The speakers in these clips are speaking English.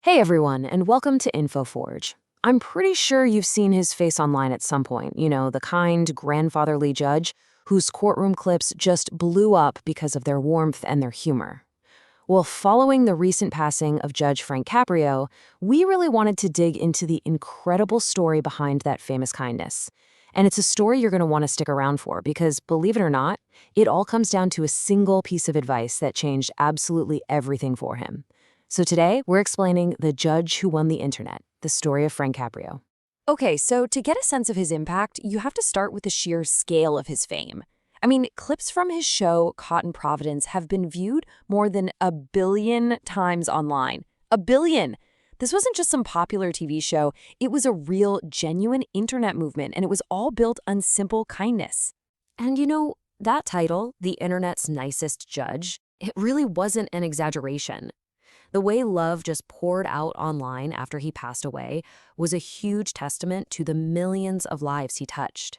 Hey everyone, and welcome to InfoForge. I'm pretty sure you've seen his face online at some point, the kind, grandfatherly judge whose courtroom clips just blew up because of their warmth and their humor. Well, following the recent passing of Judge Frank Caprio, we really wanted to dig into the incredible story behind that famous kindness. And it's a story you're going to want to stick around for because, believe it or not, it all comes down to a single piece of advice that changed absolutely everything for him. So today, we're explaining The Judge Who Won the Internet, the story of Frank Caprio. Okay, so to get a sense of his impact, you have to start with the sheer scale of his fame. I mean, clips from his show, Caught in Providence, have been viewed more than 1 billion times online. 1 billion! This wasn't just some popular TV show, it was a real, genuine internet movement, and it was all built on simple kindness. And that title, The Internet's Nicest Judge, it really wasn't an exaggeration. The way love just poured out online after he passed away was a huge testament to the millions of lives he touched.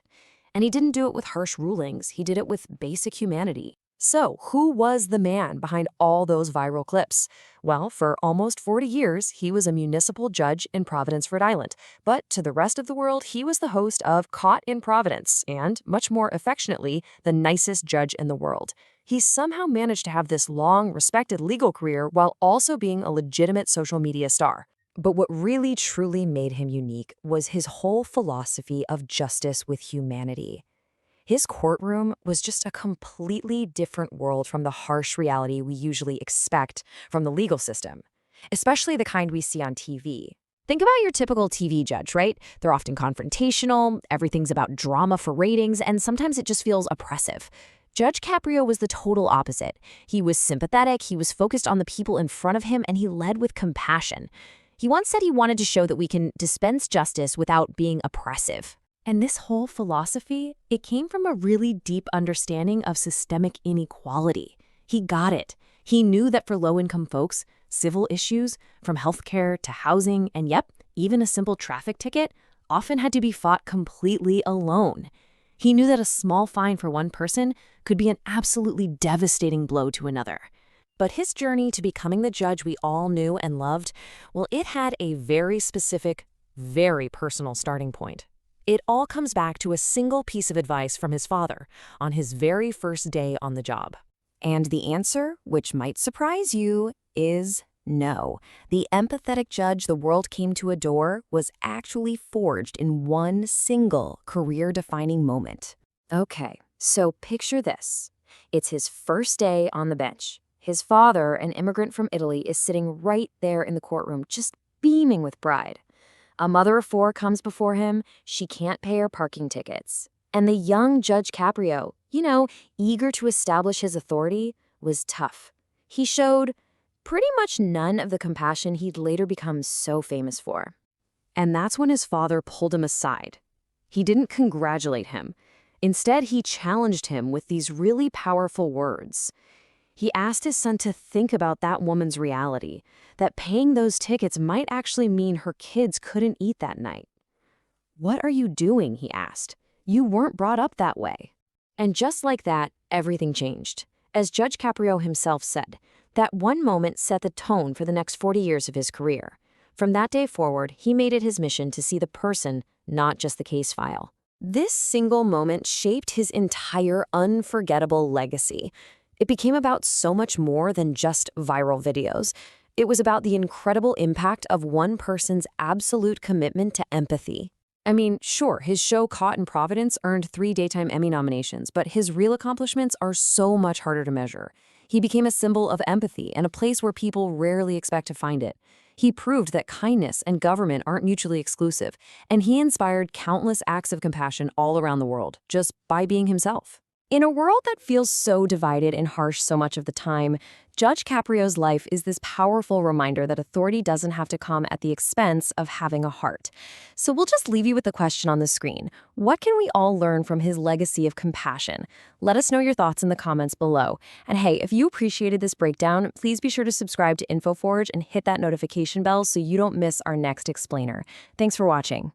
And he didn't do it with harsh rulings, he did it with basic humanity. So, who was the man behind all those viral clips? Well, for almost 40 years, he was a municipal judge in Providence, Rhode Island. But to the rest of the world, he was the host of Caught in Providence and, much more affectionately, the nicest judge in the world. He somehow managed to have this long, respected legal career while also being a legitimate social media star. But what really, truly made him unique was his whole philosophy of justice with humanity. His courtroom was just a completely different world from the harsh reality we usually expect from the legal system, especially the kind we see on TV. Think about your typical TV judge, right? They're often confrontational, everything's about drama for ratings, and sometimes it just feels oppressive. Judge Caprio was the total opposite. He was sympathetic, he was focused on the people in front of him, and he led with compassion. He once said he wanted to show that we can dispense justice without being oppressive. And this whole philosophy, it came from a really deep understanding of systemic inequality. He got it. He knew that for low-income folks, civil issues, from healthcare to housing, and even a simple traffic ticket, often had to be fought completely alone. He knew that a small fine for one person could be an absolutely devastating blow to another. But his journey to becoming the judge we all knew and loved, well, it had a very specific, very personal starting point. It all comes back to a single piece of advice from his father on his very first day on the job. And the answer, which might surprise you, is no. The empathetic judge the world came to adore was actually forged in one single career-defining moment. Okay, so picture this. It's his first day on the bench. His father, an immigrant from Italy, is sitting right there in the courtroom, just beaming with pride. A mother of 4 comes before him. She can't pay her parking tickets. And the young Judge Caprio, eager to establish his authority, was tough. He showed pretty much none of the compassion he'd later become so famous for. And that's when his father pulled him aside. He didn't congratulate him. Instead, he challenged him with these really powerful words. He asked his son to think about that woman's reality, that paying those tickets might actually mean her kids couldn't eat that night. "What are you doing?" he asked. "You weren't brought up that way." And just like that, everything changed. As Judge Caprio himself said, that one moment set the tone for the next 40 years of his career. From that day forward, he made it his mission to see the person, not just the case file. This single moment shaped his entire unforgettable legacy. It became about so much more than just viral videos. It was about the incredible impact of one person's absolute commitment to empathy. I mean, sure, his show Caught in Providence earned 3 Daytime Emmy nominations, but his real accomplishments are so much harder to measure. He became a symbol of empathy and a place where people rarely expect to find it. He proved that kindness and government aren't mutually exclusive, and he inspired countless acts of compassion all around the world, just by being himself. In a world that feels so divided and harsh so much of the time, Judge Caprio's life is this powerful reminder that authority doesn't have to come at the expense of having a heart. So we'll just leave you with the question on the screen. What can we all learn from his legacy of compassion? Let us know your thoughts in the comments below. And hey, if you appreciated this breakdown, please be sure to subscribe to InfoForge and hit that notification bell so you don't miss our next explainer. Thanks for watching.